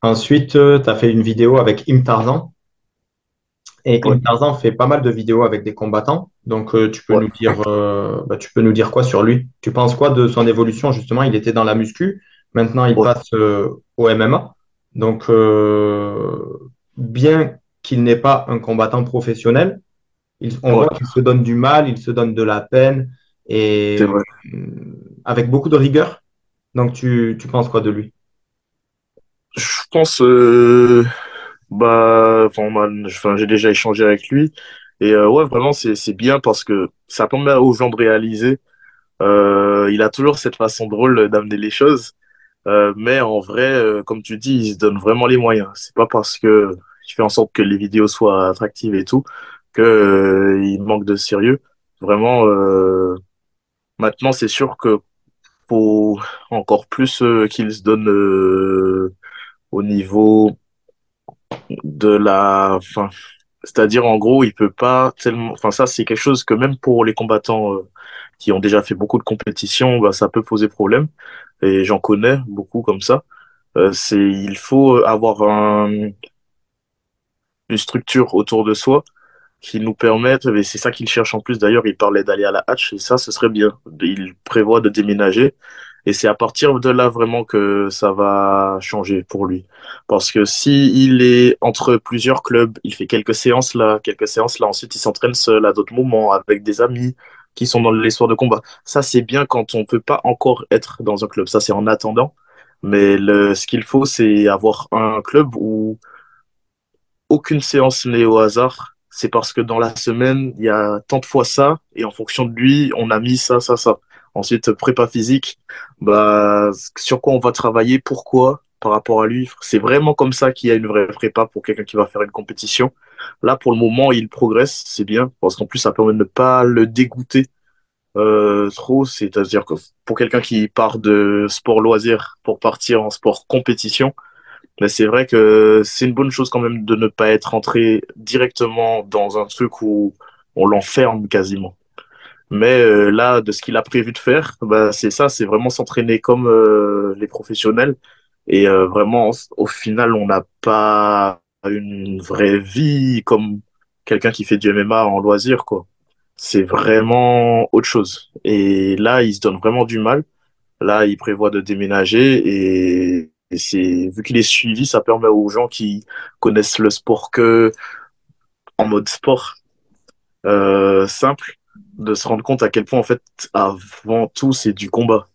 Ensuite, tu as fait une vidéo avec Im Tarzan. Et Ouais, Im Tarzan fait pas mal de vidéos avec des combattants. Donc, ouais, tu peux nous dire quoi sur lui? Tu penses quoi de son évolution? Justement, il était dans la muscu. Maintenant, il ouais, passe au MMA. Donc, bien qu'il n'est pas un combattant professionnel, on ouais, voit qu'il se donne du mal, il se donne de la peine c'est et vrai. avec beaucoup de rigueur. Donc, tu penses quoi de lui? Je pense, enfin, j'ai déjà échangé avec lui. Et ouais, vraiment, c'est bien parce que ça permet aux gens de réaliser. Il a toujours cette façon drôle d'amener les choses. Mais en vrai, comme tu dis, il se donne vraiment les moyens. C'est pas parce que il fait en sorte que les vidéos soient attractives et tout que, il manque de sérieux. Vraiment, maintenant, c'est sûr que faut encore plus qu'il se donne au niveau de la fin. C'est-à-dire, en gros, il peut pas tellement. Enfin, ça, c'est quelque chose que même pour les combattants qui ont déjà fait beaucoup de compétitions, bah, ça peut poser problème. Et j'en connais beaucoup comme ça. Il faut avoir une structure autour de soi qui nous permette, et c'est ça qu'il cherche en plus d'ailleurs, il parlait d'aller à la Hatch, et ça, ce serait bien. Il prévoit de déménager, et c'est à partir de là vraiment que ça va changer pour lui. Parce que si il est entre plusieurs clubs, il fait quelques séances là, ensuite il s'entraîne seul à d'autres moments avec des amis qui sont dans les soirs de combat. Ça, c'est bien quand on peut pas encore être dans un club. Ça, c'est en attendant. Mais ce qu'il faut, c'est avoir un club où aucune séance n'est au hasard. C'est parce que dans la semaine, il y a tant de fois ça, et en fonction de lui, on a mis ça, ça, ça. Ensuite, prépa physique, bah, sur quoi on va travailler, pourquoi, par rapport à lui. C'est vraiment comme ça qu'il y a une vraie prépa pour quelqu'un qui va faire une compétition. Là, pour le moment, il progresse, c'est bien, parce qu'en plus, ça permet de ne pas le dégoûter trop. C'est-à-dire que pour quelqu'un qui part de sport loisir pour partir en sport compétition, mais c'est vrai que c'est une bonne chose quand même de ne pas être entré directement dans un truc où on l'enferme quasiment. Mais là, de ce qu'il a prévu de faire, bah, c'est ça, c'est vraiment s'entraîner comme les professionnels. Et vraiment, au final, on n'a pas une vraie vie comme quelqu'un qui fait du MMA en loisir, quoi. C'est vraiment autre chose. Et là, il se donne vraiment du mal. Là, il prévoit de déménager et vu qu'il est suivi, ça permet aux gens qui connaissent le sport que en mode sport simple de se rendre compte à quel point en fait avant tout c'est du combat.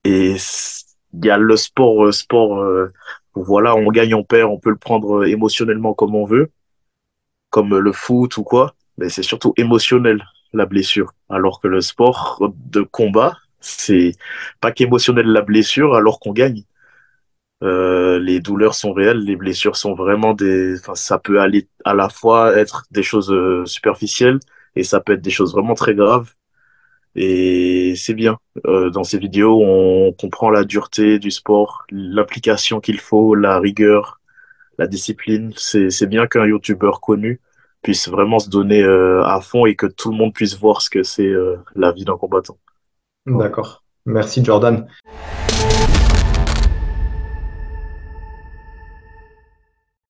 Et il y a le sport où voilà, on gagne, on perd, on peut le prendre émotionnellement comme on veut, comme le foot ou quoi, mais c'est surtout émotionnel la blessure. Alors que le sport de combat, c'est pas qu'émotionnel la blessure alors qu'on gagne. Les douleurs sont réelles, les blessures sont vraiment enfin, ça peut aller à la fois être des choses superficielles et ça peut être des choses vraiment très graves. Et c'est bien. Dans ces vidéos, on comprend la dureté du sport, l'application qu'il faut, la rigueur, la discipline. C'est bien qu'un YouTuber connu puisse vraiment se donner à fond et que tout le monde puisse voir ce que c'est la vie d'un combattant. D'accord. Merci, Jordan.